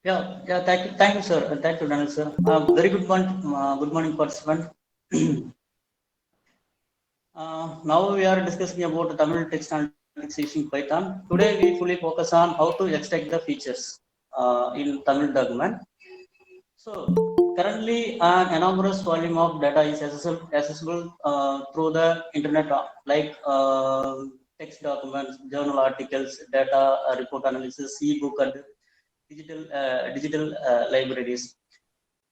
Yeah. Thank you, sir. Thank you, Daniel, sir. Very good morning, participant. Now we are discussing about Tamil text analytics using Python. Today we fully focus on how to extract the features in Tamil document. So currently, an enormous volume of data is accessible through the internet, like text documents, journal articles, data report analysis, e-book, and digital libraries.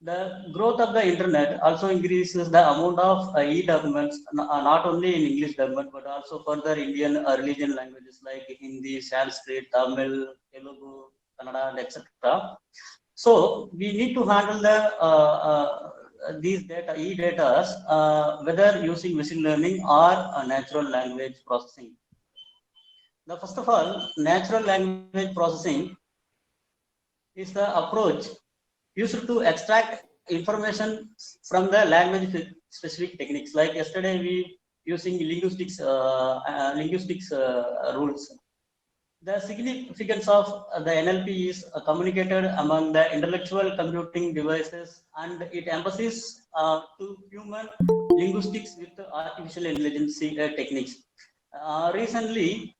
The growth of the internet also increases the amount of e-documents, not only in English document, but also further Indian religion languages like Hindi, Sanskrit, Tamil, Telugu, Kannada, and etc. So we need to handle these data, e-data, whether using machine learning or natural language processing. Now, first of all, natural language processing is the approach used to extract information from the language specific techniques. Like yesterday, we using linguistics rules. The significance of the NLP is communicated among the intellectual computing devices, and it emphasizes to human linguistics with artificial intelligence techniques. Recently,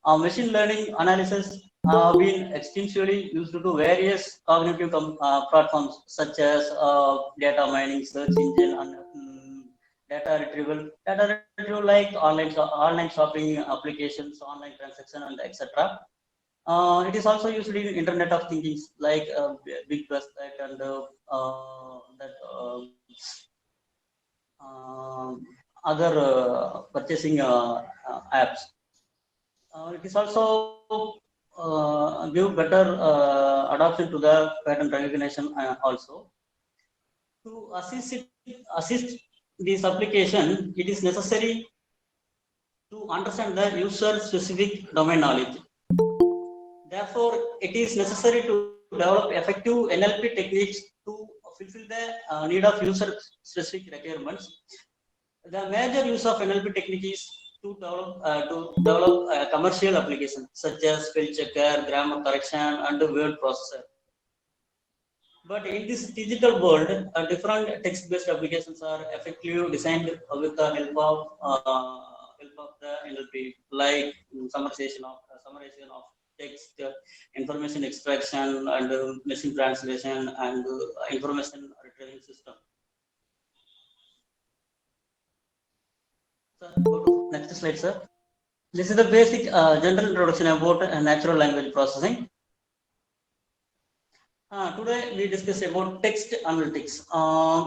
machine learning analysis have been extensively used to various cognitive platforms such as data mining, search engine, and data retrieval. Data retrieval like online shopping applications, online transaction, and etc. It is also used in Internet of Things like big website and that uh, other purchasing apps. It is also give better adoption to the pattern recognition also. To assist this application, it is necessary to understand the user specific domain knowledge. Therefore, it is necessary to develop effective NLP techniques to fulfill the need of user specific requirements. The major use of NLP technique is to develop a commercial application such as spell checker, grammar correction, and word processor. But in this digital world, different text-based applications are effectively designed with the help of the NLP, like summarization of text, information extraction, and machine translation, and information retrieval system. So, go to next slide, sir. This is the basic general introduction about natural language processing. Today we discuss about text analytics.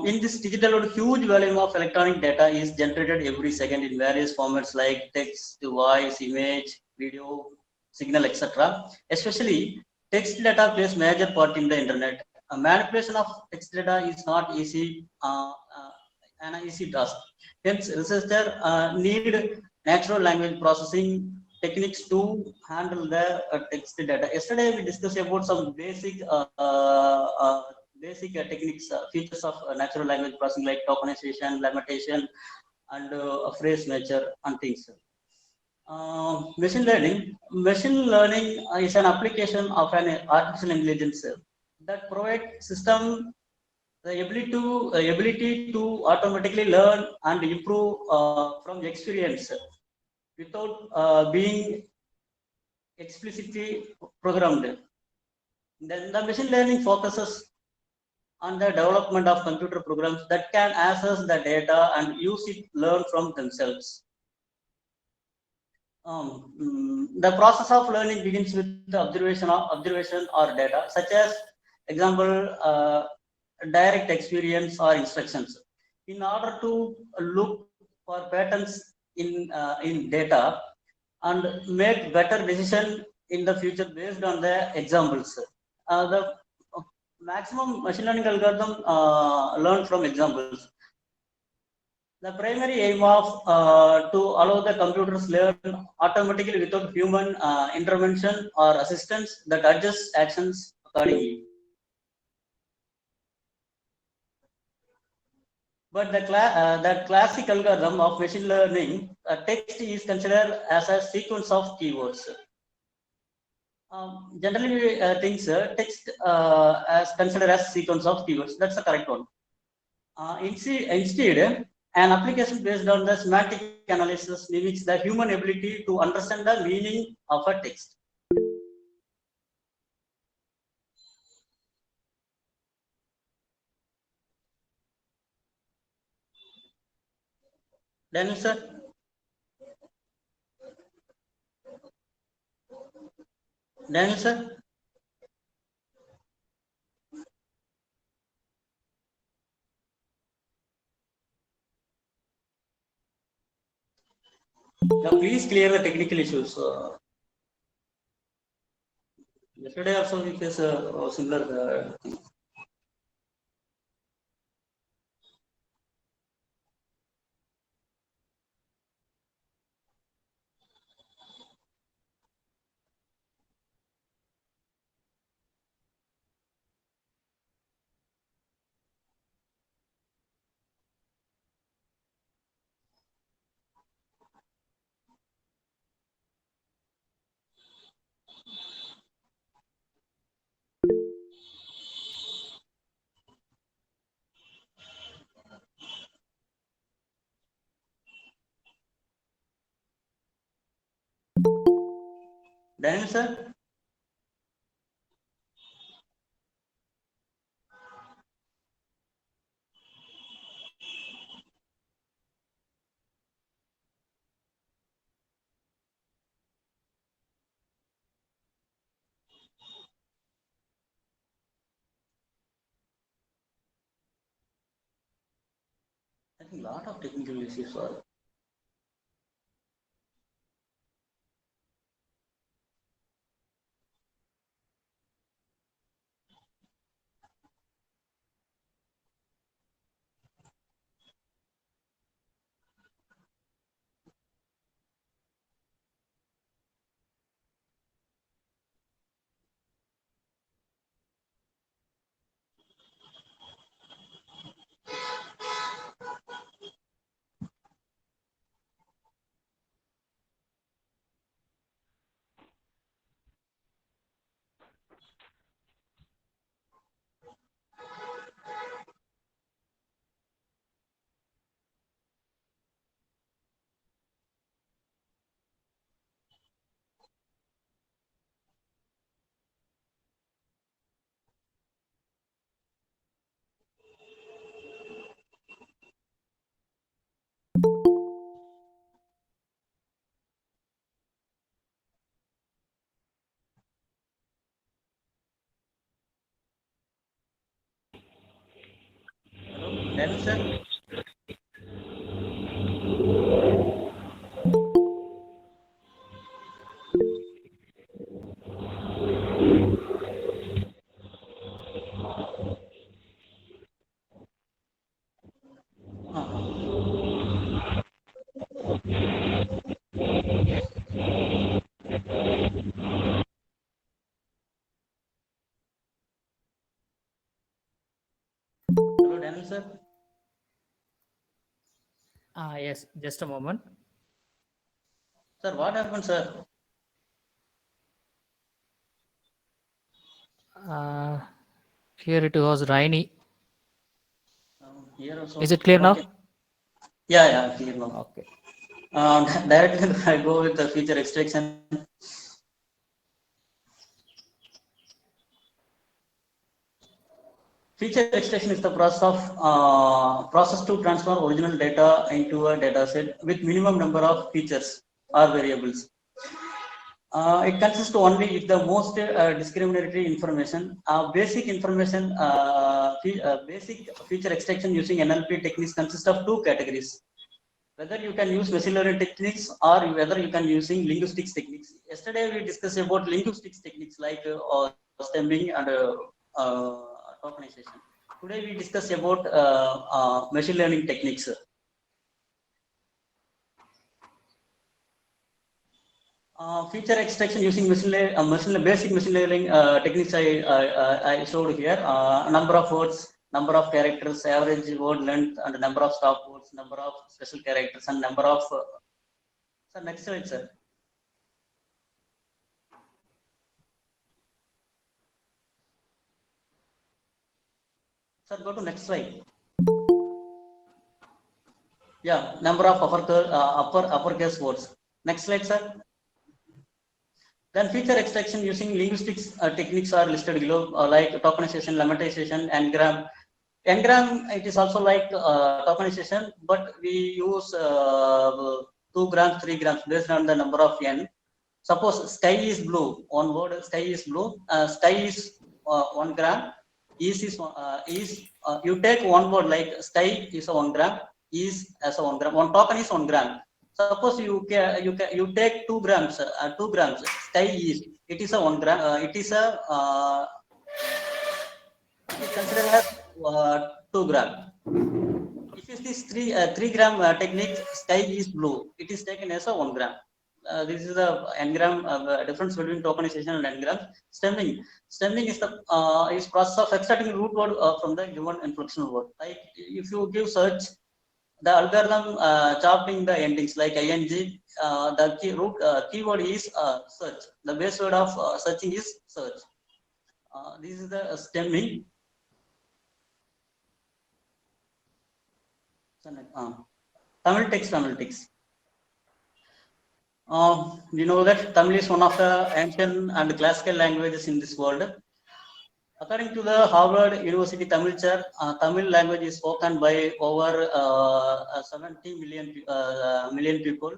In this digital world, huge volume of electronic data is generated every second in various formats like text, voice, image, video, signal, etc. Especially text data plays major part in the internet. A manipulation of text data is not an easy task. Hence, researchers need natural language processing techniques to handle the text data. Yesterday, we discussed about some basic techniques, features of natural language processing like tokenization, limitation, and phrase nature and things. Machine learning is an application of an artificial intelligence that provides system the ability to automatically learn and improve from experience without being explicitly programmed. Then the machine learning focuses on the development of computer programs that can access the data and use it learn from themselves. The process of learning begins with the observation or data, such as example direct experience or instructions. In order to look for patterns in data and make better decision in the future based on the examples. The maximum machine learning algorithm learn from examples. The primary aim of to allow the computers learn automatically without human intervention or assistance that adjusts actions accordingly. But the classic algorithm of machine learning text is considered as a sequence of keywords. Generally, we think text as considered as sequence of keywords. That's the correct one. Instead, an application based on the semantic analysis mimics the human ability to understand the meaning of a text. Daniel sir, Daniel sir, now please clear the technical issues. Yesterday also we faced a similar thing. Daniel sir, I think a lot of technical issues are. Hello, Daniel sir. Hello, Daniel sir. Yes, just a moment. Sir, what happened, sir? Here it was rainy. Here also. Is it clear Okay. now? Yeah, clear now. Okay. Directly I go with the feature extraction. Feature extraction is the process to transfer original data into a data set with minimum number of features or variables. It consists only with the most discriminatory information. Basic feature extraction using NLP techniques consists of two categories. Whether you can use machine learning techniques or whether you can using linguistics techniques. Yesterday we discussed about linguistics techniques like stemming and tokenization. Today we discuss about machine learning techniques. Feature extraction using basic machine learning techniques I showed here. Number of words, number of characters, average word length, and number of stop words, number of special characters, and number of. Sir, next slide, sir. Sir, go to next slide. Yeah, number of uppercase words. Next slide, sir. Then feature extraction using linguistics techniques are listed below, like tokenization, lemmatization, n-gram. N-gram, it is also like tokenization, but we use 2 grams, 3 grams based on the number of n. Suppose sky is blue, one word sky is blue, sky is 1 gram, is you take one word like sky is a 1 gram, is as a 1 gram, one token is 1 gram. Suppose you take 2 grams, 2 grams, sky is, it is a 1 gram, it is considered as 2 gram. If it is 3 gram technique, sky is blue, it is taken as a 1 gram. This is the n-gram difference between tokenization and n-gram. Stemming is the is process of extracting root word from the given inflectional word. Like if you give search, the algorithm chopping the endings like ing, the keyword is search. The base word of searching is search. This is the stemming. Tamil text. We know that Tamil is one of the ancient and classical languages in this world. According to the Harvard University Tamil Chair, Tamil language is spoken by over 70 million people.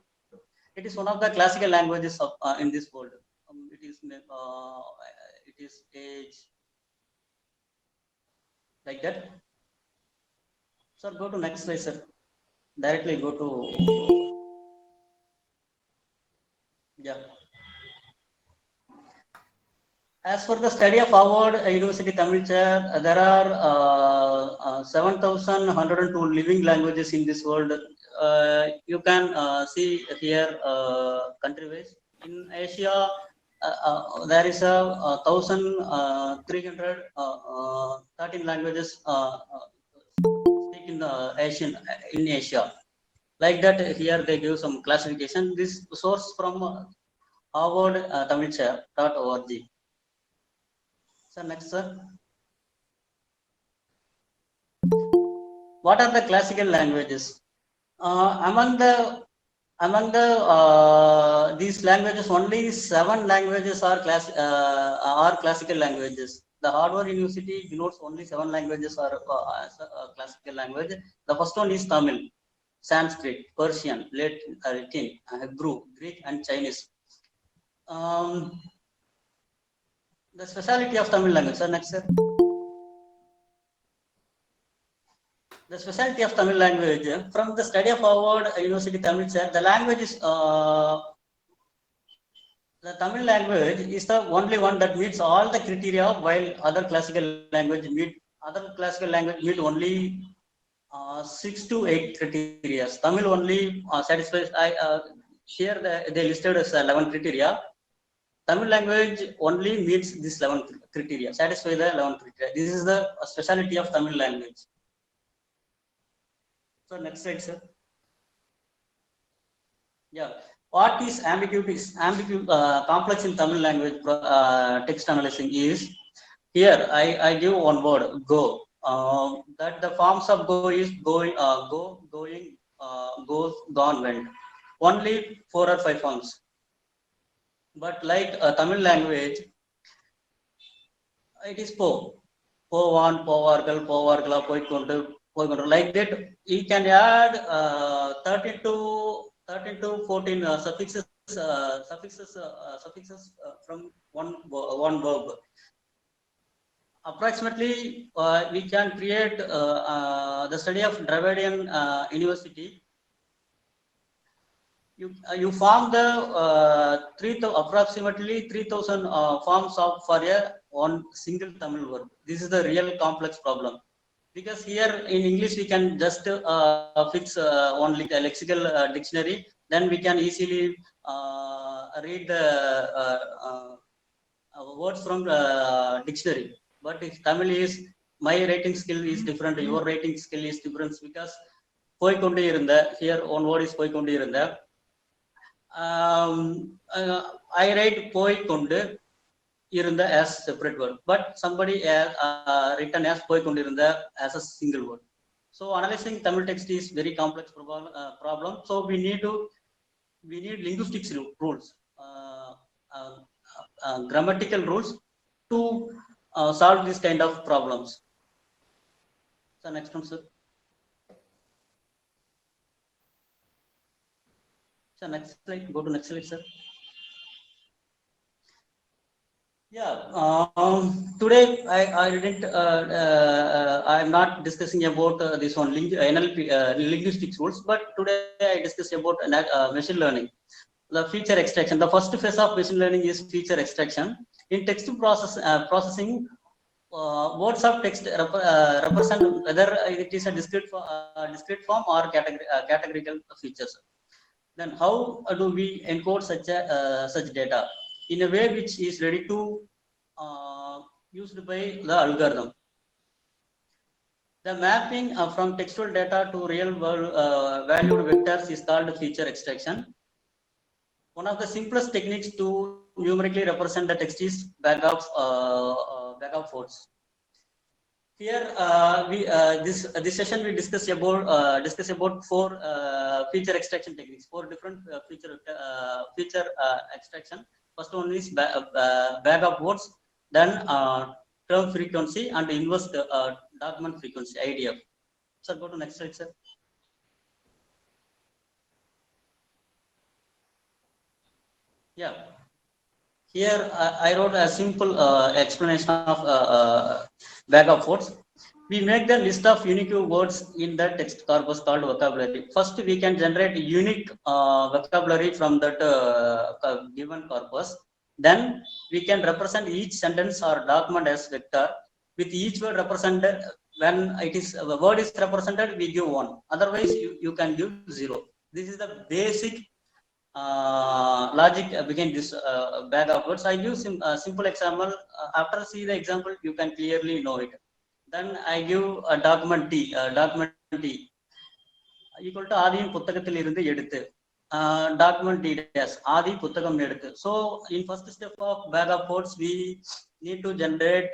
It is one of the classical languages of, in this world. It is age like that. Sir, go to next slide, sir. Directly go to yeah. As for the study of Harvard University Tamil Chair, there are 7,102 living languages in this world. You can see here country-wise. In Asia, there is 1,313 languages speak in Asia. Like that, here they give some classification. This source from Harvard TamilChair.org. Sir, next, sir. What are the classical languages? Among these languages, only 7 languages are classical languages. The Harvard University denotes only 7 languages are classical language. The first one is Tamil, Sanskrit, Persian, Latin, Hebrew, Greek, and Chinese. The speciality of Tamil language. Sir, next, sir. The specialty of Tamil language, from the study of Harvard University Tamil Chair, the language is the Tamil language is the only one that meets all the criteria, while other classical language meet only 6 to 8 criteria. Tamil only satisfies. Here they listed as 11 criteria. Tamil language only meets this 11 criteria, satisfy the 11 criteria. This is the specialty of Tamil language. So next slide, sir. Yeah. What is ambiguity? Complex in Tamil language text analyzing is, here I give one word, go. That the forms of go is going, go, going, goes, gone, went. Only 4 or 5 forms. But like Tamil language, it is po. Povan, povargal, povargala, poikondu. Like that, you can add 13 to 14 suffixes from one verb. Approximately, we can create the study of Dravidian University. You form the approximately 3,000 forms for one single Tamil verb. This is the real complex problem. Because here in English we can just fix one lexical dictionary, then we can easily read the words from the dictionary. But if Tamil is, my writing skill is different, your writing skill is different, because poikonde irunda, here one word is poikonde irunda. I write poikonde. இருந்த as separate word, but somebody has written as போய் கொண்டிருந்த as a single word. So analyzing Tamil text is very complex problem. So we need linguistics rules, grammatical rules to solve this kind of problems. So next one, sir. So next slide, go to next slide, sir. Yeah, today I didn't, I'm not discussing about this one NLP, linguistics rules, but today I discuss about machine learning, the feature extraction. The first phase of machine learning is feature extraction. In text processing, words of text represent whether it is a discrete form or categorical features. Then how do we encode such data in a way which is ready to used by the algorithm? The mapping from textual data to real world valued vectors is called feature extraction. One of the simplest techniques to numerically represent the text is bag of words. Here this session we discuss about four feature extraction techniques, four different feature extraction. First one is bag of words, then term frequency and inverse document frequency, IDF. Sir, go to next slide, sir. Yeah, here I wrote a simple explanation of bag of words. We make the list of unique words in the text corpus called vocabulary. First, we can generate unique vocabulary from that given corpus. Then we can represent each sentence or document as vector, with each word represented. When it is the word is represented, we give 1. Otherwise, you can give 0. This is the basic logic behind this bag of words. I use simple example. After see the example, you can clearly know it. Then I give a document T. Document T equal to ஆதியின் புத்தகத்தில் இருந்து எடுத்து. Document D dash ஆதி புத்தகம் எடுத்து. So in first step of bag of words, we need to generate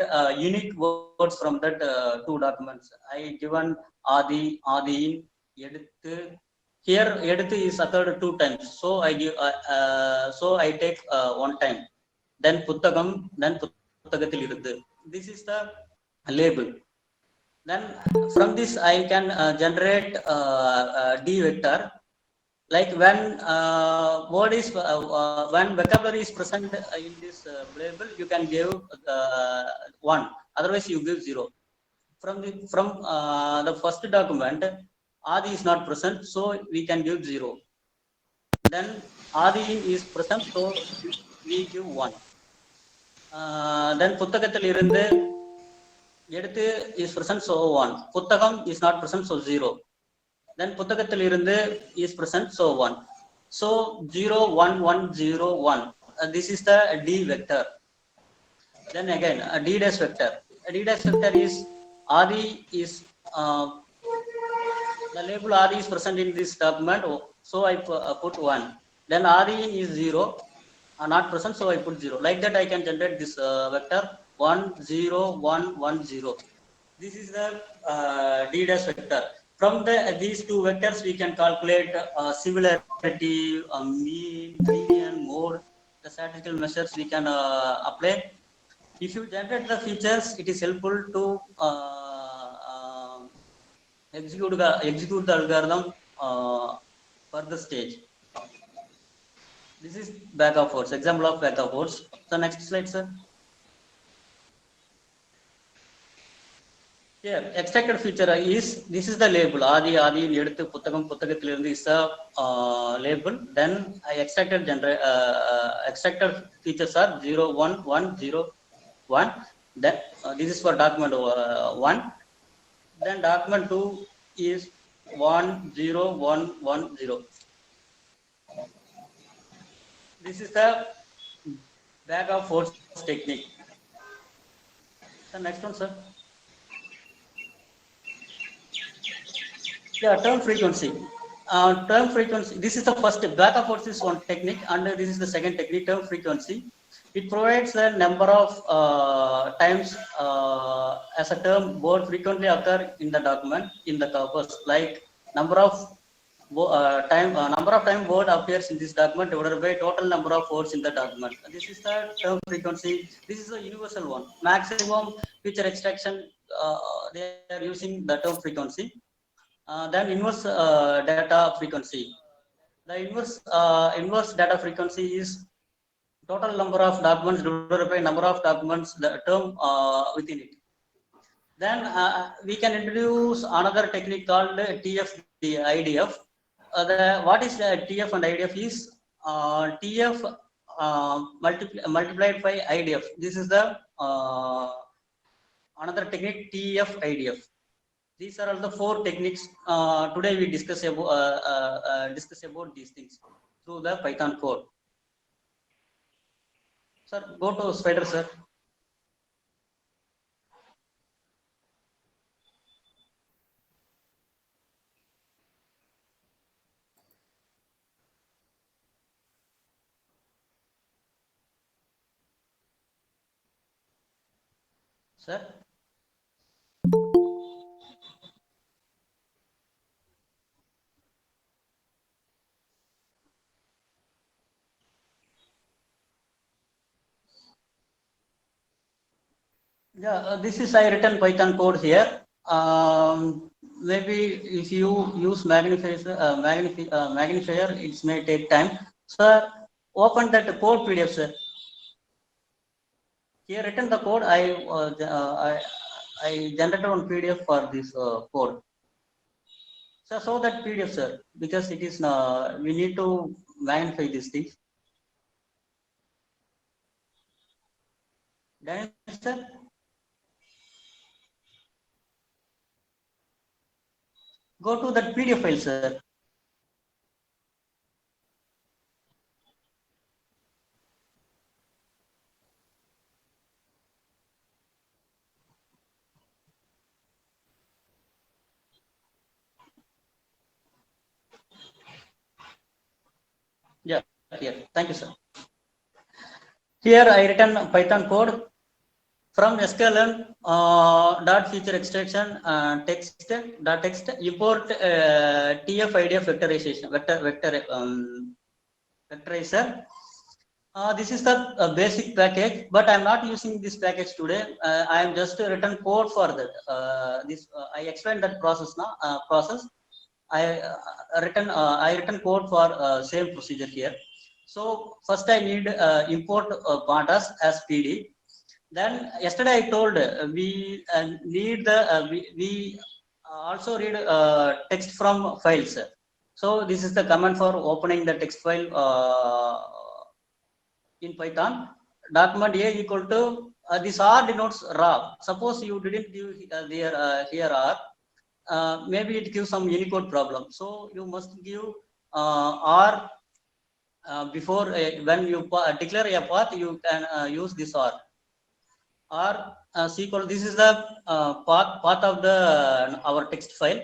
unique words from that two documents. I given ஆதியின் எடுத்து. Here எடுத்து is occurred 2 times. So I take 1 time. Then புத்தகம், then புத்தகத்தில் இருந்து. This is the label. Then from this I can generate D vector. Like when word is when vocabulary is present in this label, you can give 1. Otherwise, you give 0. From the first document, Adi is not present, so we can give 0. Then Adi is present, so we give 1. Then புத்தகத்தில் இருந்து எடுத்து is present, so 1. புத்தகம் is not present, so 0. Then புத்தகத்தில் இருந்து is present, so 1. So 0 1 1 0 1. This is the D vector. Then again D dash vector. D dash vector is Adi is the label Adi is present in this document, so I put 1. Then Adi is 0, not present, so I put 0. Like that I can generate this vector 1 0 1 1 0. This is the D dash vector. From these two vectors we can calculate similarity, mean, median, mode, the statistical measures we can apply. If you generate the features, it is helpful to execute the algorithm for the stage. This is bag of words, example of bag of words. So next slide, sir. Here extracted feature is, this is the label Adi எடுத்து புத்தகம் புத்தகத்தில் இருந்து is the label. Then I extracted features are 0 1 1 0 1. Then this is for document 1. Then document 2 is 1 0 1 1 0. This is the bag of words technique. The next one, sir. Yeah, term frequency. Term frequency. This is the first bag of words is one technique, and this is the second technique, term frequency. It provides the number of times as a term board frequently occur in the document in the corpus, like number of time word appears in this document divided by total number of words in the document. This is the term frequency. This is a universal one. Maximum feature extraction, they are using the term frequency. Then inverse data frequency. The inverse data frequency is total number of documents divided by number of documents, the term within it. Then we can introduce another technique called TF, the IDF. What is TF and IDF is TF multiplied by IDF. This is the another technique, TF IDF. These are all the four techniques. Today we discuss about these things through the Python code. Sir, go to Spider, sir. Sir. Yeah, this is I written Python code here. Maybe if you use magnifier, it may take time. Sir, open that code PDF, sir. Here written the code. I generated one PDF for this code. So show that PDF, sir, because it is we need to magnify these things. Then, sir. Go to that PDF file, sir. Yeah, here. Thank you, sir. Here I written Python code from sklearn dot feature extraction text import TF IDF vectorization vectorizer. This is the basic package, but I'm not using this package today. I am just written code for that. I explained that process now. I written code for same procedure here. So first I need import pandas as PD. Then yesterday I told we need the we also read text from files. So this is the command for opening the text file in Python. Document A equal to this R denotes raw. Suppose you didn't give here R. Maybe it gives some Unicode problem. So you must give R before when you declare a path, you can use this R. R equal. This is the path of the our text file.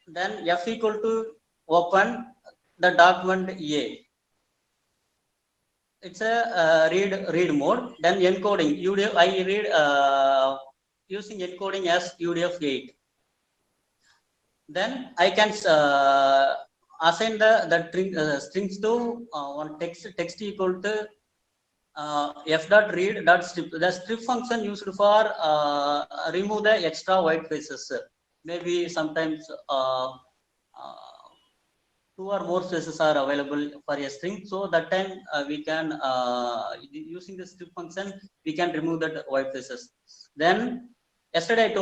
Then F equal to open the document A. It's a read mode. Then encoding UDF. I read using encoding as UDF8. Then I can assign the strings to one text equal to f dot read dot strip. The strip function used for remove the extra white spaces. Maybe sometimes two or more spaces are available for a string. So that time we can using the strip function we can remove that white spaces. Then yesterday I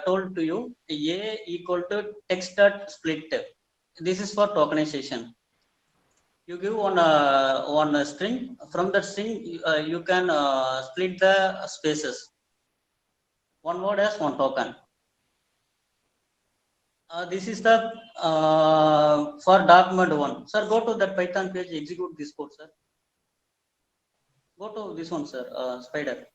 told to you a equal to text dot split. This is for tokenization. You give one string. From that string you can split the spaces. One word as one token. This is the for document one. Sir, go to that Python page, execute this code, sir. Go to this one, sir, Spider.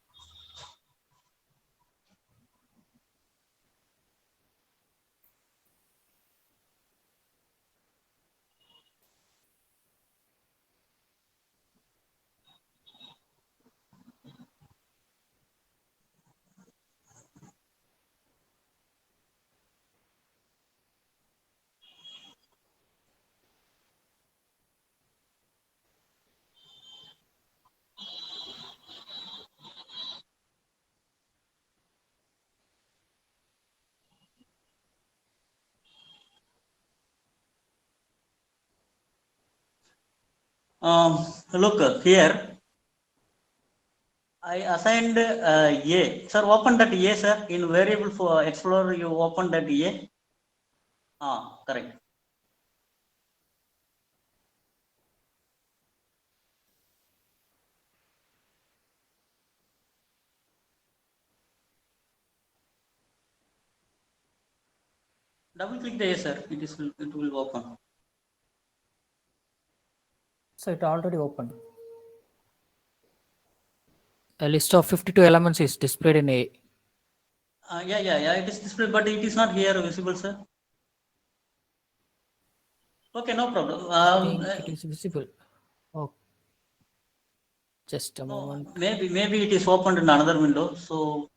Look here. I assigned A. Sir, open that A, sir. In variable for Explorer, you open that A. Correct. Double click the A, sir. It will open. So it already opened. A list of 52 elements is displayed in A. Yeah. It is displayed, but it is not here visible, sir. Okay, no problem. I think it is visible. Oh, just a moment. Maybe it is opened in another window. So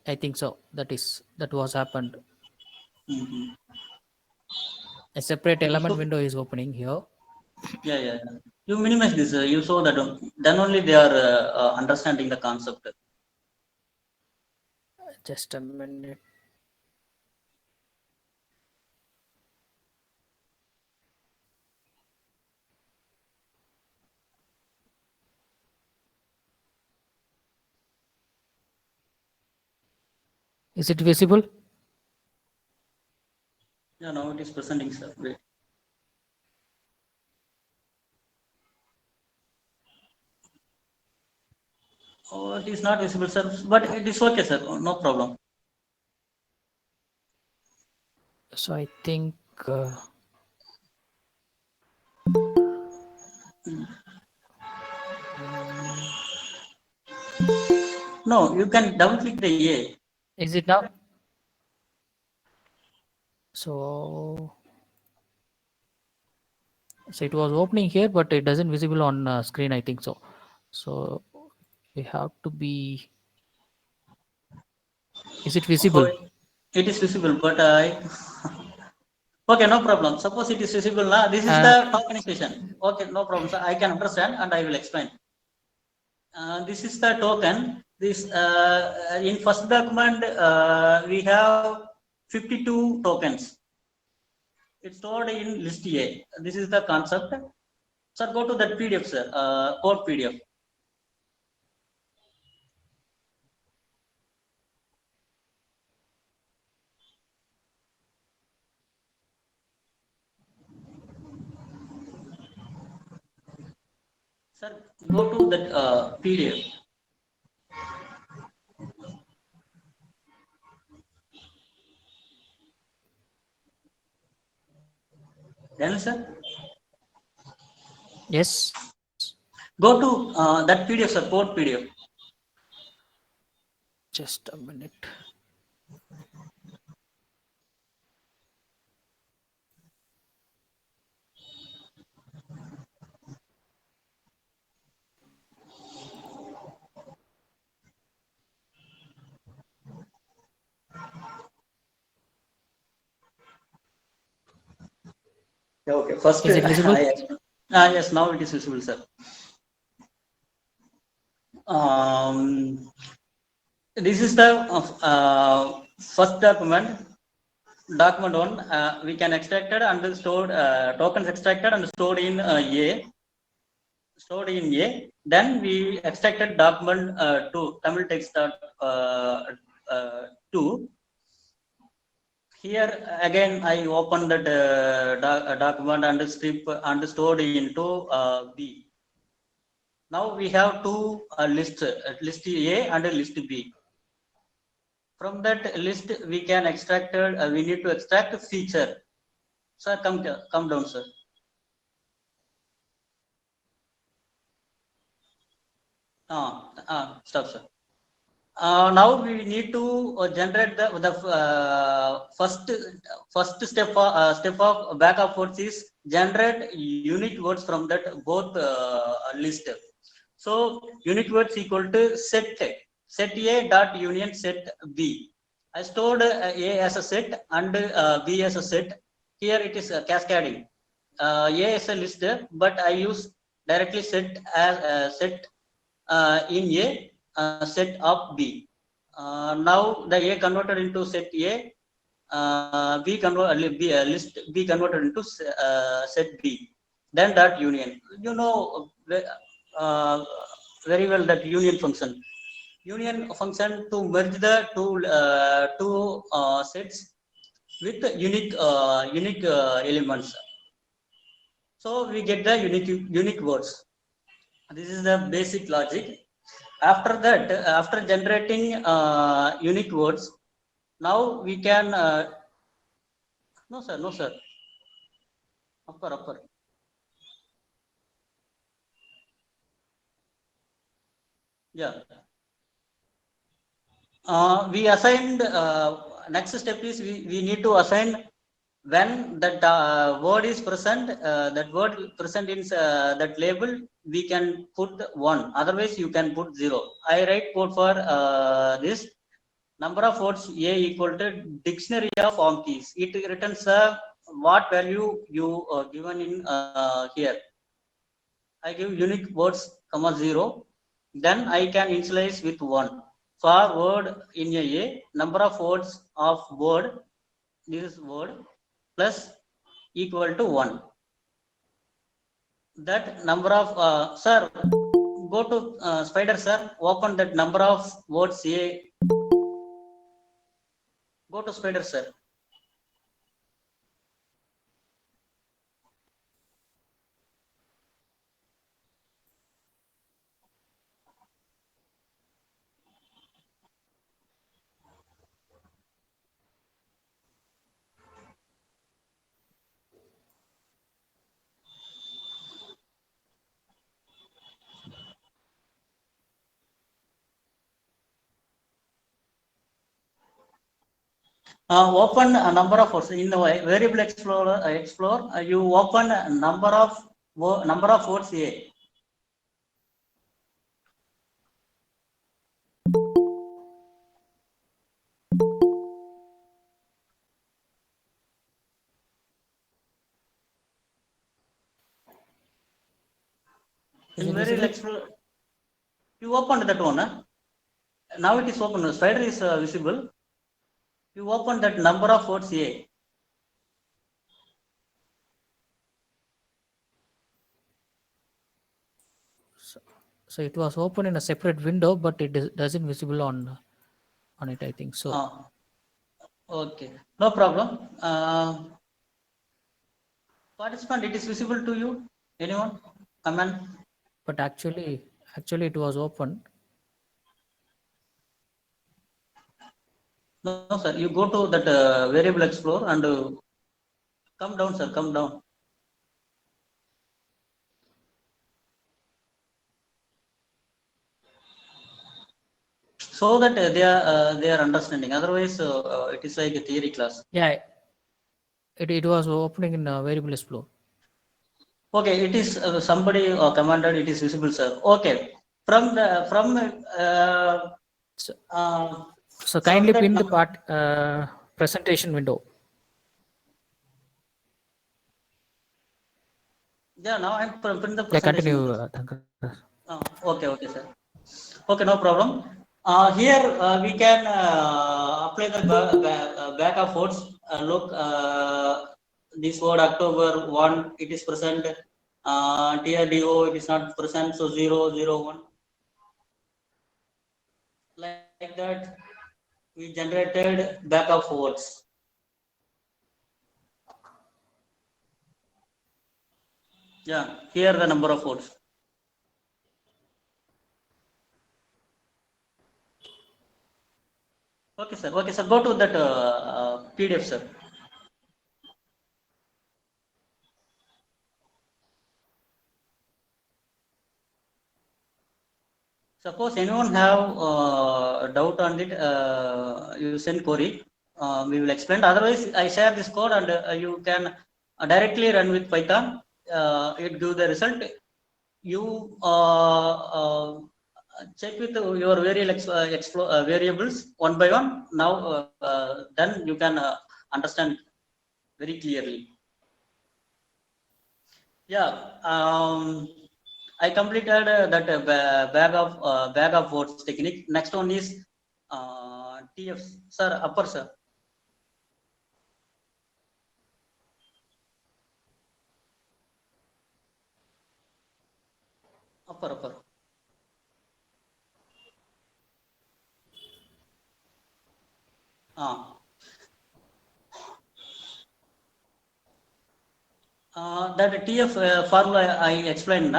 I think so. That was happened. mhm. A separate element So- window is opening here. yeah. You minimize this. You saw that. Then only they are understanding the concept. Just a minute. Is it visible? Yeah, now it is presenting, sir. Wait. Oh, it is not visible, sir. But it is okay, sir. No problem. So I think No, you can double click the A. is it now? So it was opening here, but it doesn't visible on screen. I think so. So we have to be. Is it visible? Oh, it is visible, but I. Okay, no problem. Suppose it is visible now. This is the tokenization. Okay, no problem, sir. I can understand and I will explain. This is the token. This in first document we have 52 tokens. It's stored in list A. This is the concept. Sir, go to that PDF, sir. Code PDF. Sir, go to that PDF. Then, sir, Yes. go to that PDF, sir. Code PDF. Just a minute. Okay. First, Is it visible? yes. Now it is visible, sir. This is the first document. Document one, we can extracted and stored tokens extracted and stored in A. Stored in A. Then we extracted document two, Tamil text two. Here again, I opened that document and strip and stored into B. Now we have two lists, list A and list B. From that list, we can extract. We need to extract a feature. Sir, come down, sir. Stop, sir. Now we need to generate the first step of backup words is generate unique words from that both list. So unique words equal to set A dot union set B. I stored A as a set and B as a set. Here it is cascading. A is a list, but I use directly set as set in A. Set of B. Now the A converted into set A, list B converted into set B. then that union. You know uh, very well that union function. Union function to merge the two sets with unique elements. So we get the unique words. This is the basic logic. After that, after generating unique words, now we can. No sir, no sir. Upper. Yeah. We assigned. Next step is we need to assign when that word is present. That word present in that label, we can put 1. Otherwise, you can put 0. I write code for this. Number of words A equal to dictionary of form keys. It returns what value you given in here. I give unique words, comma 0. Then I can initialize with 1. For word in a number of words of word, this is word, plus equal to 1. That number of, sir, go to spider, sir, open that number of words A. Go to spider, sir. Open a number of words in the variable explorer. You open a number of words A. Is In it variable visible? explorer, you opened that one. Now it is open. Spider is visible. You open that number of words A. So it was open in a separate window, but it doesn't visible on it, I think so. Okay, no problem. Participant, it is visible to you? Anyone? Comment? But actually it was open. No, sir. You go to that variable explorer and come down, sir. Come down. So that they are understanding. Otherwise, it is like a theory class. Yeah, it was opening in a variable explorer. Okay, it is somebody commanded. It is visible, sir. Okay, from So from kindly that pin the part presentation window. yeah. Now I'm print the Yeah, presentation continue. windows. Thankar. Okay, sir. Okay, no problem. Here we can apply the back of words. Look, this word October 1, it is present. TRDO, it is not present, so 001. Like that, we generated back of words. Yeah, here the number of words. Okay, sir. Okay, sir. Go to that PDF, sir. Suppose anyone have doubt on it, you send query. We will explain. Otherwise, I share this code and you can directly run with Python. It give the result. You check with your variables one by one. Now, then you can understand very clearly. Yeah. I completed that bag of words technique. Next one is TF, sir, upper, sir. Upper. That TF formula I explained.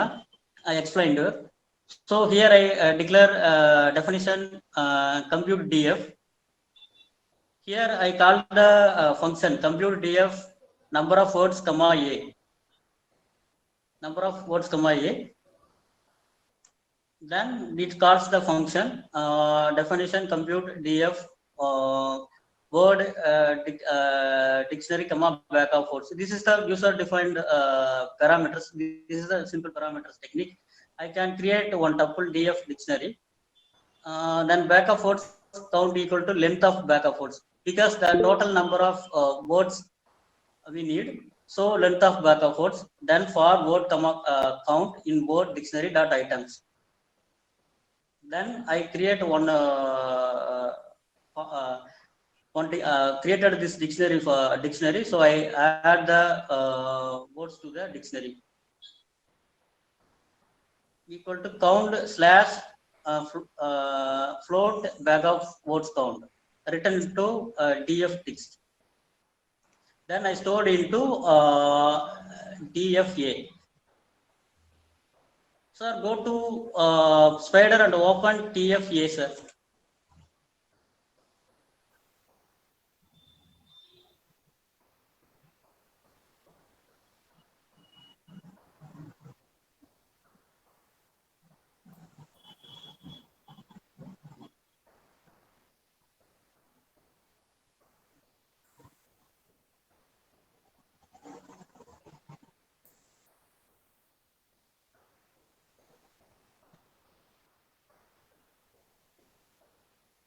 So here I declare definition compute DF. Here I call the function compute DF number of words comma a. Number of words comma a. Then it calls the function definition compute DF word dictionary comma back of words. This is the user defined parameters. This is the simple parameters technique. I can create one tuple DF dictionary. Then back of words count equal to length of back of words, because the total number of words we need. So length of back of words. Then for word comma count in word dictionary dot items. Then I create created this dictionary. So I add the words to the dictionary. Equal to count slash float bag of words count, written to DF text. Then I stored into DFA. Sir, go to Spider and open TFA, sir.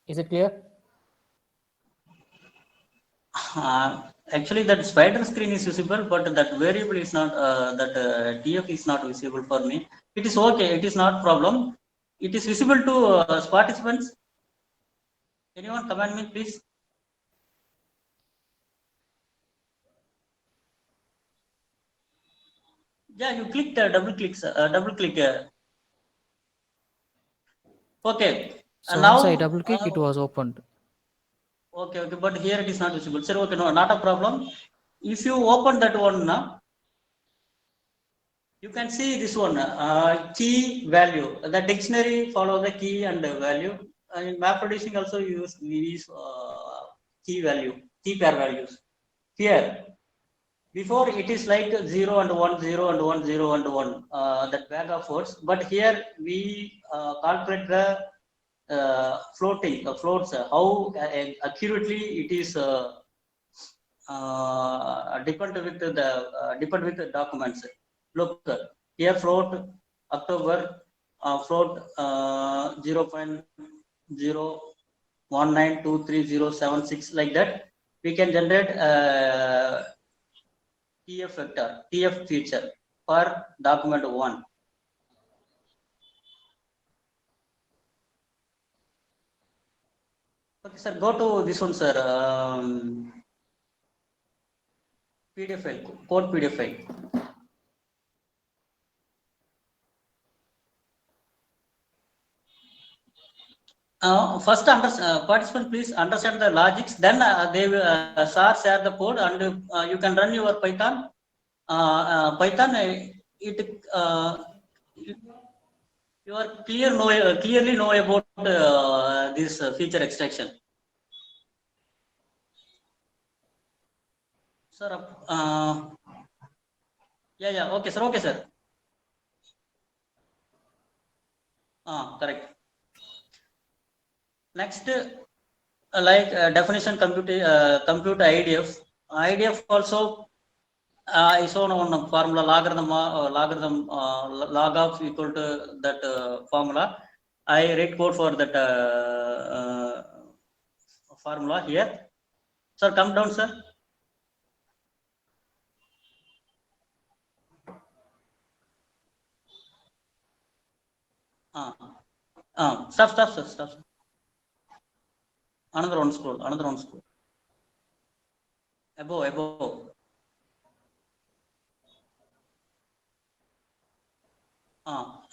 Is it clear? Actually, that spider screen is visible, but that variable is not, that TF is not visible for me. It is okay. It is not problem. It is visible to participants. Anyone command me, please? Yeah, you click double click. Okay. So Now once I double click, it was opened. Okay, but here it is not visible. Sir, okay, no, not a problem. If you open that one now, you can see this one key value. The dictionary follow the key and the value. In map producing also we use key value, key pair values. Here, before it is like 0 and 1, 0 and 1, 0 and 1, that bag of words. But here we calculate the floats, how accurately it is depend with the documents. Look here, float October, float 0.019230076, like that. We can generate TF vector, TF feature for document 1. Okay, sir, go to this one, sir. PDF file, code PDF file. First, participant, please understand the logics. Then they will share the code, and you can run your Python. Python, you are clearly know about this feature extraction. Sir, yeah, okay, sir, correct. Next, like definition compute IDF. IDF also I saw one formula logarithm log of equal to that formula. I write code for that formula here. Sir, come down, sir. Stop. Another one scroll. Above.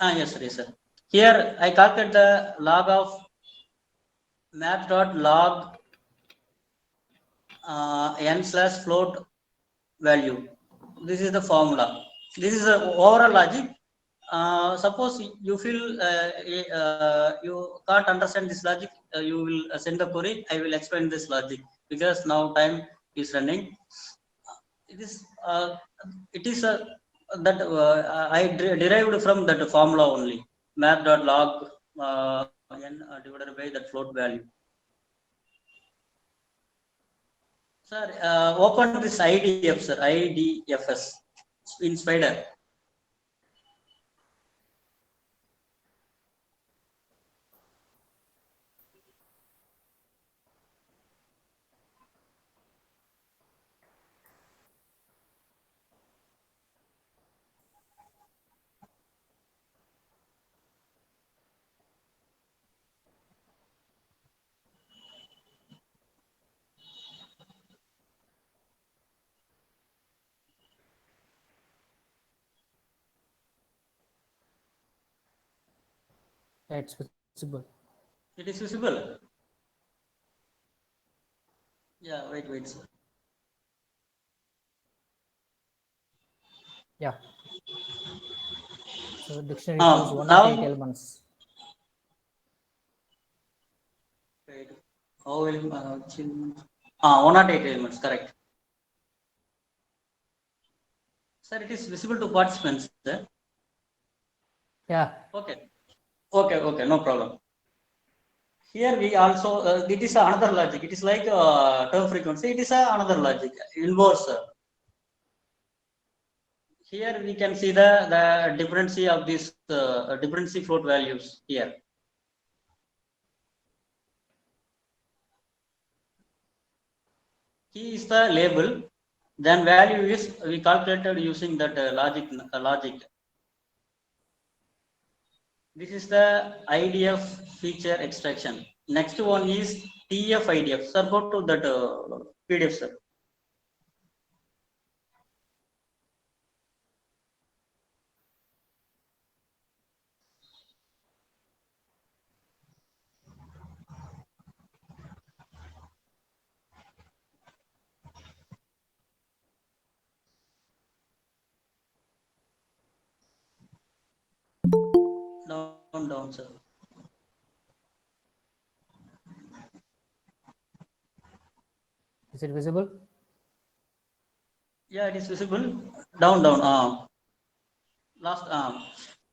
Yes, sir. Yes, sir. Here I calculate the log of math.log n/float value. This is the formula. This is the overall logic. Suppose you feel you can't understand this logic, you will send the query. I will explain this logic because now time is running. It is that I derived from that formula only, math.log n divided by that float value. Sir, open this IDF, sir, IDFS in Spider. Yeah, it's visible. It is visible. Yeah, wait, sir. Yeah. So dictionary shows 108 Now, elements. wait, how will 108 elements, correct. Sir, it is visible to participants, sir. Yeah. Okay, no problem. Here we also, it is another logic. It is like term frequency. It is another logic, inverse. Here we can see the differency of these differency float values here. Key is the label, then value is we calculated using that logic. This is the IDF feature extraction. Next one is TF IDF. Sir, go to that PDF, sir. Down, sir. Is it visible? Yeah, it is visible. Down. Last,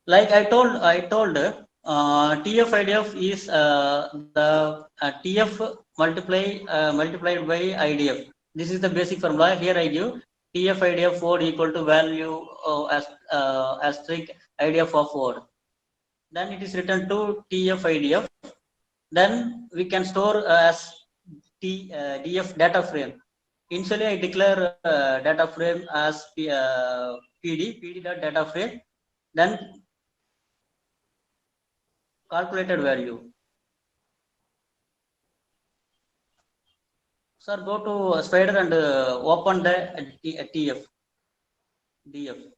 like I told, TF IDF is the TF multiplied by IDF. This is the basic formula. Here I give TF IDF 4 equal to value asterisk IDF of 4. Then it is written to TF IDF. Then we can store as DF data frame. Initially, I declare data frame as PD dot data frame, then calculated value. Sir, go to Spider and open the TF, DF.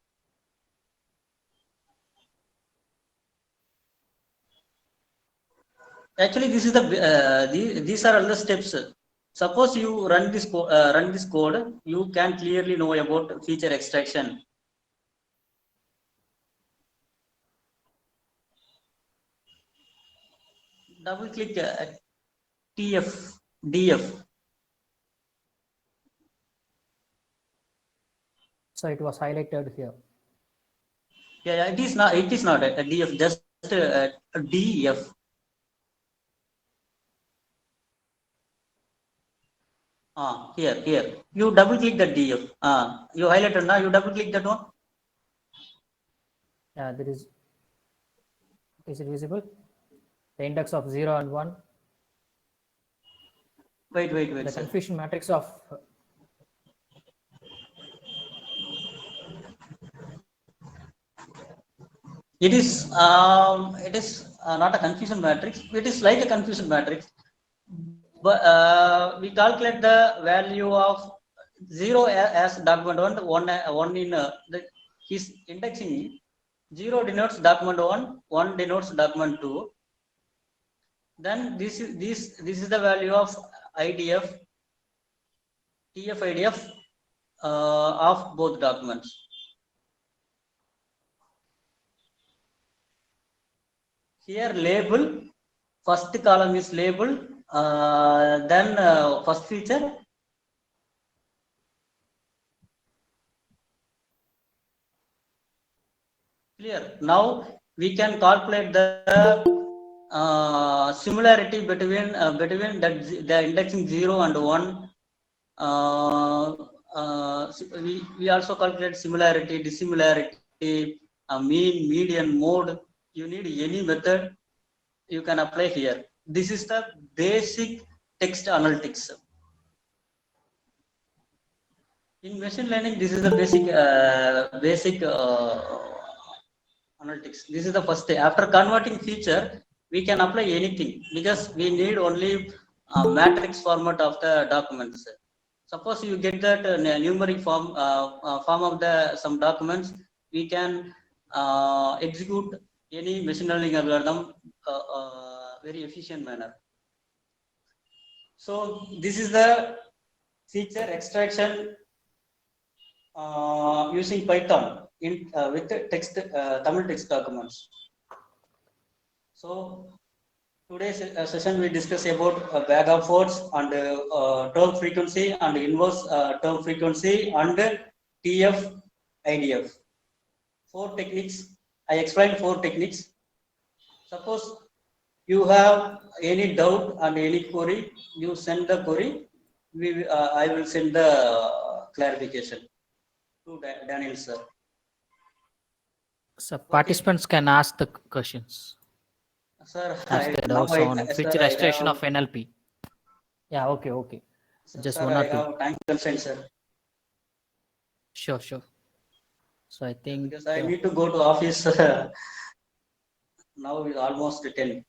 Actually, this is these are all the steps. Suppose you run this code, you can clearly know about feature extraction. Double click TF, DF. So it was highlighted here. Yeah, it is not. It is not a DF, just a DF. Here. You double click the DF. You highlighted now. You double click that one. Yeah, there is. Is it visible? The index of 0 and 1. Wait. The Sir. confusion matrix of. It is not a confusion matrix. It is like a confusion matrix, but we calculate the value of 0 as document one in his indexing. 0 denotes document 1, 1 denotes document 2. Then this is the value of IDF, TF IDF of both documents. Here label, first column is label, then first feature. Clear. Now we can calculate the similarity between the indexing 0 and 1. We also calculate similarity, dissimilarity, mean, median, mode. You need any method, you can apply here. This is the basic text analytics. In machine learning, this is the basic analytics. This is the first step. After converting feature, we can apply anything because we need only matrix format of the documents. Suppose you get that numeric form of the some documents, we can execute any machine learning algorithm very efficient manner. So this is the feature extraction using Python in with the text Tamil text documents. So today's session we discuss about bag of words and term frequency and inverse term frequency and TF IDF. 4 techniques. I explained 4 techniques. Suppose you have any doubt and any query, you send the query. I will send the clarification to Daniel sir. So participants can ask the questions. Sir, Ask their doubts on feature restoration of NLP. Yeah, okay. Just sir, one or I two. have time constraint, sir. Sure. So I think Because I need to go to office. Now it's almost 10.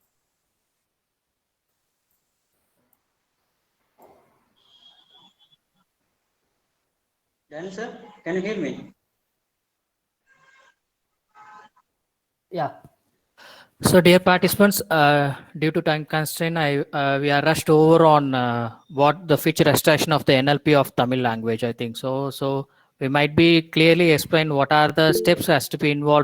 Daniel sir, can you hear me? yeah. So dear participants, due to time constraint, we are rushed over on what the feature extraction of the NLP of Tamil language. I think so. So we might be clearly explain what are the steps has to be involved